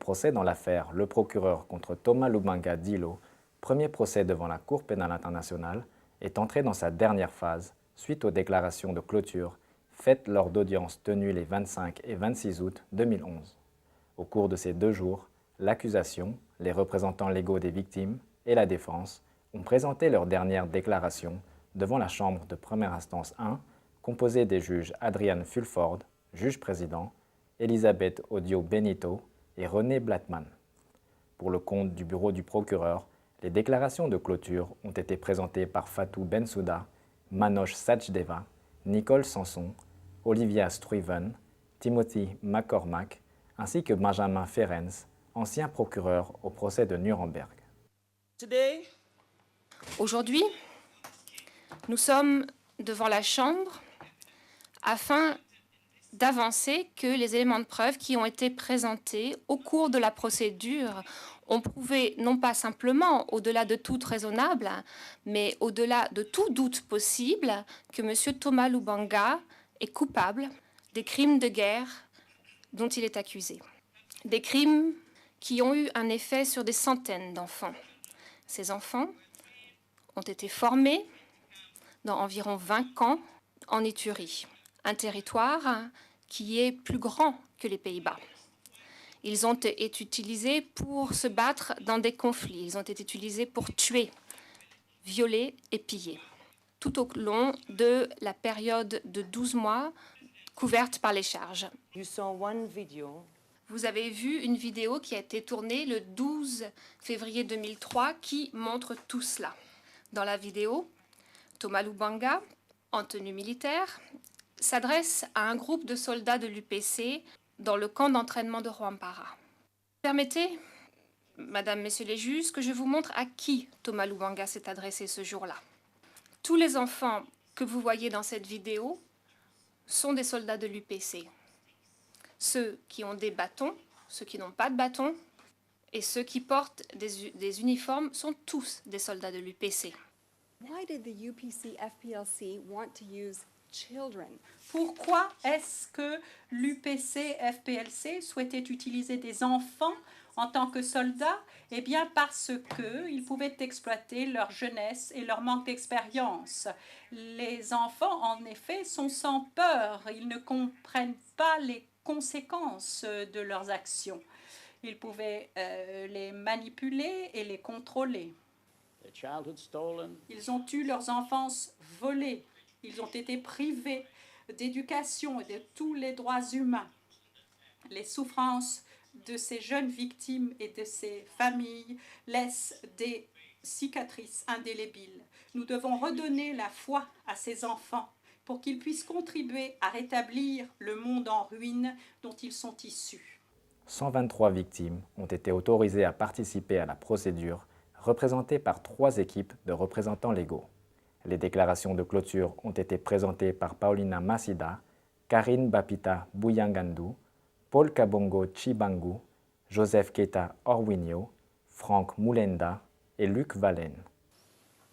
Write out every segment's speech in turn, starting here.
procès dans l'affaire Le procureur contre Thomas Lubanga Dilo, premier procès devant la Cour pénale internationale, est entré dans sa dernière phase suite aux déclarations de clôture faites lors d'audiences tenues les 25 et 26 août 2011. Au cours de ces 2 jours, l'accusation, les représentants légaux des victimes et la défense ont présenté leurs dernières déclarations devant la Chambre de première instance 1, composée des juges Adrian Fulford, juge-président, Elisabeth Odio Benito et René Blattman. Pour le compte du bureau du procureur, les déclarations de clôture ont été présentées par Fatou Bensouda, Manoj Sachdeva, Nicole Sanson, Olivia Stuyven, Timothy McCormack, ainsi que Benjamin Ferencz, ancien procureur au procès de Nuremberg. Aujourd'hui, nous sommes devant la Chambre afin d'avancer que les éléments de preuve qui ont été présentés au cours de la procédure ont prouvé non pas simplement, au-delà de tout raisonnable, mais au-delà de tout doute possible, que M. Thomas Lubanga est coupable des crimes de guerre dont il est accusé. Des crimes qui ont eu un effet sur des centaines d'enfants. Ces enfants ont été formés dans environ 20 camps en Ituri, un territoire qui est plus grand que les Pays-Bas. Ils ont été utilisés pour se battre dans des conflits. Ils ont été utilisés pour tuer, violer et piller, tout au long de la période de 12 mois couverte par les charges. Vous avez vu une vidéo qui a été tournée le 12 février 2003 qui montre tout cela. Dans la vidéo, Thomas Lubanga, en tenue militaire, s'adresse à un groupe de soldats de l'UPC dans le camp d'entraînement de Rwampara. Permettez, Madame, Messieurs les juges, que je vous montre à qui Thomas Lubanga s'est adressé ce jour-là. Tous les enfants que vous voyez dans cette vidéo sont des soldats de l'UPC. Ceux qui ont des bâtons, ceux qui n'ont pas de bâtons, et ceux qui portent des uniformes sont tous des soldats de l'UPC. Why did the UPC FPLC want to use children? Pourquoi est-ce que l'UPC FPLC souhaitait utiliser des enfants en tant que soldats? Eh bien parce qu'ils pouvaient exploiter leur jeunesse et leur manque d'expérience. Les enfants, en effet, sont sans peur. Ils ne comprennent pas les conséquences de leurs actions. Ils pouvaient les manipuler et les contrôler. Ils ont eu leurs enfances volées. Ils ont été privés d'éducation et de tous les droits humains. Les souffrances de ces jeunes victimes et de ces familles laissent des cicatrices indélébiles. Nous devons redonner la foi à ces enfants pour qu'ils puissent contribuer à rétablir le monde en ruine dont ils sont issus. 123 victimes ont été autorisées à participer à la procédure, représentées par 3 équipes de représentants légaux. Les déclarations de clôture ont été présentées par Paulina Masida, Karine Bapita Bouyangandu, Paul Kabongo Chibangu, Joseph Keta Orwinio, Franck Moulenda et Luc Vallen.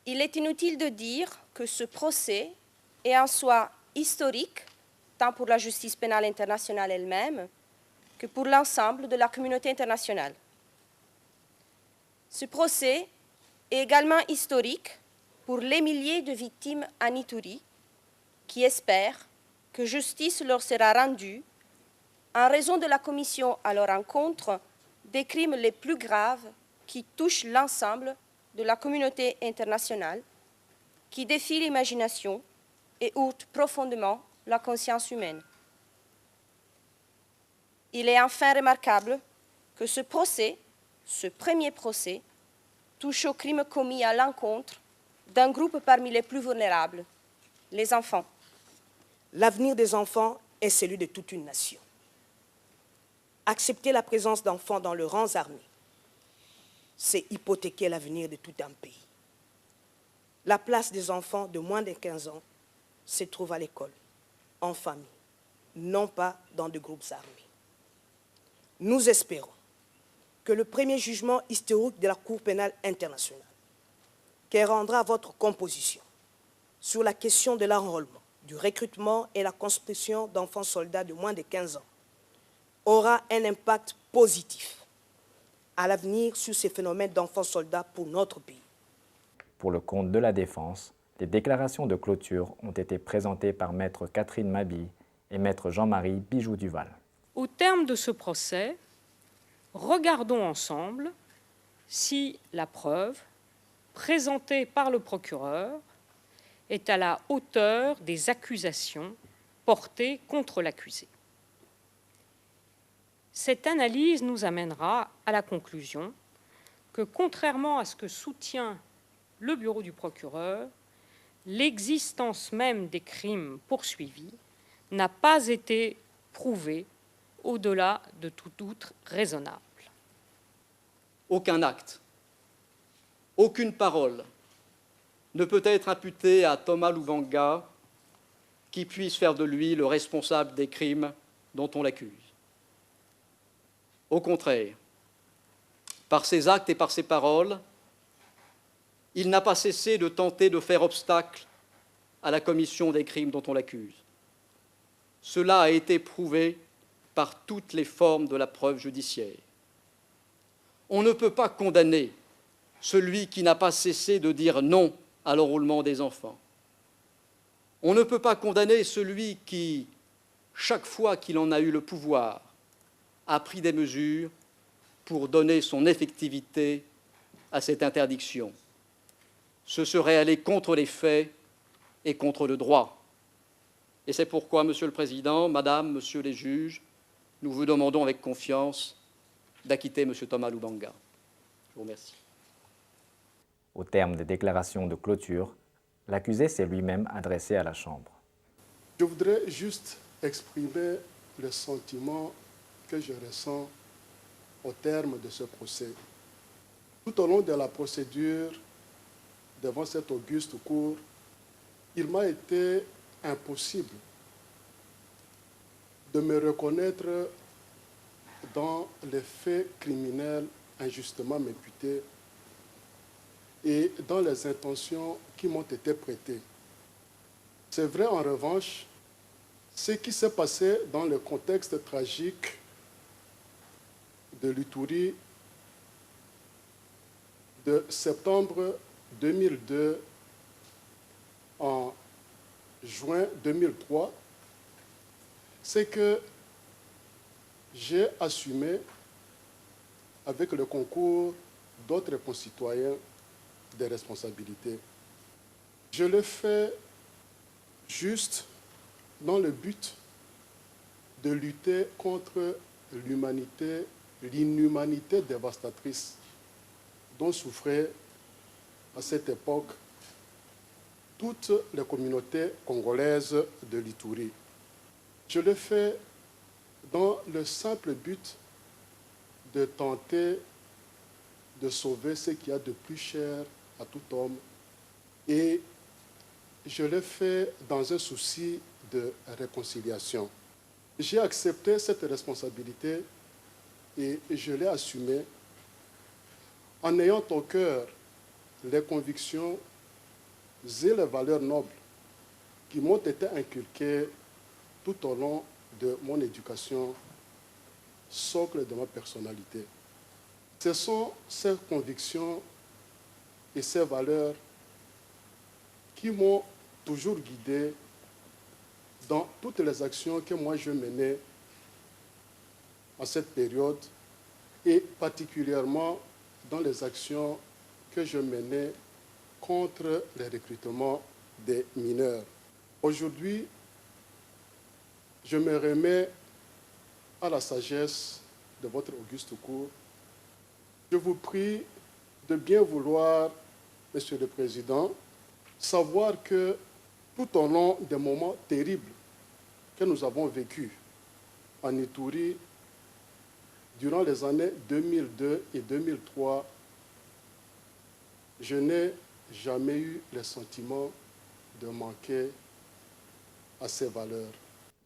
Il est inutile de dire que ce procès est en soi historique, tant pour la justice pénale internationale elle-même que pour l'ensemble de la communauté internationale. Ce procès est également historique pour les milliers de victimes en Ituri qui espèrent que justice leur sera rendue en raison de la commission à leur encontre des crimes les plus graves qui touchent l'ensemble de la communauté internationale, qui défient l'imagination et heurtent profondément la conscience humaine. Il est enfin remarquable que ce procès, ce premier procès, touche aux crimes commis à l'encontre d'un groupe parmi les plus vulnérables, les enfants. L'avenir des enfants est celui de toute une nation. Accepter la présence d'enfants dans les rangs armés, c'est hypothéquer l'avenir de tout un pays. La place des enfants de moins de 15 ans se trouve à l'école, en famille, non pas dans des groupes armés. Nous espérons que le premier jugement historique de la Cour pénale internationale, qui rendra votre composition sur la question de l'enrôlement, du recrutement et la construction d'enfants soldats de moins de 15 ans, aura un impact positif à l'avenir sur ces phénomènes d'enfants soldats pour notre pays. Pour le compte de la Défense, les déclarations de clôture ont été présentées par Maître Catherine Mabille et Maître Jean-Marie Bijoux-Duval. Au terme de ce procès, regardons ensemble si la preuve présentée par le procureur est à la hauteur des accusations portées contre l'accusé. Cette analyse nous amènera à la conclusion que, contrairement à ce que soutient le bureau du procureur, l'existence même des crimes poursuivis n'a pas été prouvée au-delà de tout doute raisonnable. Aucun acte, aucune parole ne peut être imputée à Thomas Lubanga qui puisse faire de lui le responsable des crimes dont on l'accuse. Au contraire, par ses actes et par ses paroles, il n'a pas cessé de tenter de faire obstacle à la commission des crimes dont on l'accuse. Cela a été prouvé par toutes les formes de la preuve judiciaire. On ne peut pas condamner celui qui n'a pas cessé de dire non à l'enrôlement des enfants. On ne peut pas condamner celui qui, chaque fois qu'il en a eu le pouvoir, a pris des mesures pour donner son effectivité à cette interdiction. Ce serait aller contre les faits et contre le droit. Et c'est pourquoi, Monsieur le Président, Madame, Monsieur les juges, nous vous demandons avec confiance d'acquitter Monsieur Thomas Lubanga. Je vous remercie. Au terme des déclarations de clôture, l'accusé s'est lui-même adressé à la Chambre. Je voudrais juste exprimer le sentiment que je ressens au terme de ce procès. Tout au long de la procédure devant cette auguste cour, il m'a été impossible de me reconnaître dans les faits criminels injustement m'imputés et dans les intentions qui m'ont été prêtées. C'est vrai en revanche, ce qui s'est passé dans le contexte tragique de l'Ituri de septembre 2002 en juin 2003, c'est que j'ai assumé, avec le concours d'autres concitoyens, des responsabilités. Je le fais juste dans le but de lutter contre l'inhumanité dévastatrice dont souffraient à cette époque toutes les communautés congolaises de l'Ituri. Je le fais dans le simple but de tenter de sauver ce qu'il y a de plus cher à tout homme. Et je le fais dans un souci de réconciliation. J'ai accepté cette responsabilité et je l'ai assumée en ayant au cœur les convictions et les valeurs nobles qui m'ont été inculquées tout au long de mon éducation, socle de ma personnalité. Ce sont ces convictions et ces valeurs qui m'ont toujours guidé dans toutes les actions que moi je menais en cette période et particulièrement dans les actions que je menais contre les recrutements des mineurs. Aujourd'hui, je me remets à la sagesse de votre auguste cour. Je vous prie de bien vouloir, Monsieur le Président, savoir que tout au long des moments terribles que nous avons vécus en Ituri, durant les années 2002 et 2003, je n'ai jamais eu le sentiment de manquer à ces valeurs.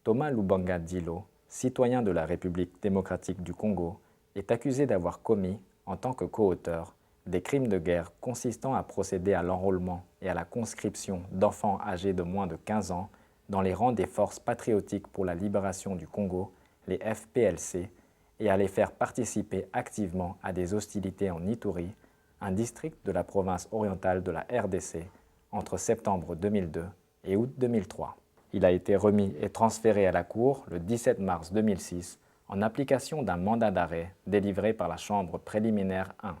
Thomas Lubanga Dilo, citoyen de la République démocratique du Congo, est accusé d'avoir commis, en tant que coauteur, des crimes de guerre consistant à procéder à l'enrôlement et à la conscription d'enfants âgés de moins de 15 ans dans les rangs des forces patriotiques pour la libération du Congo, les FPLC, et à les faire participer activement à des hostilités en Ituri, un district de la province orientale de la RDC, entre septembre 2002 et août 2003. Il a été remis et transféré à la Cour le 17 mars 2006 en application d'un mandat d'arrêt délivré par la Chambre préliminaire 1.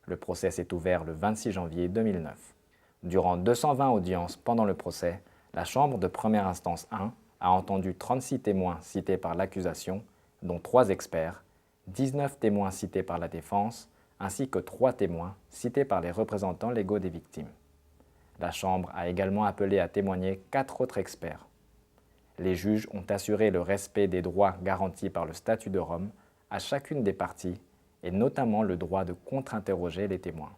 Le procès s'est ouvert le 26 janvier 2009. Durant 220 audiences pendant le procès, la Chambre de première instance 1 a entendu 36 témoins cités par l'accusation, dont 3 experts, 19 témoins cités par la défense, ainsi que 3 témoins cités par les représentants légaux des victimes. La Chambre a également appelé à témoigner 4 autres experts. Les juges ont assuré le respect des droits garantis par le statut de Rome à chacune des parties, et notamment le droit de contre-interroger les témoins.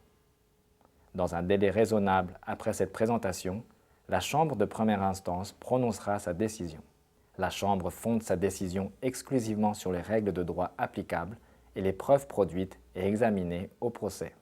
Dans un délai raisonnable après cette présentation, la Chambre de première instance prononcera sa décision. La Chambre fonde sa décision exclusivement sur les règles de droit applicables et les preuves produites et examinées au procès.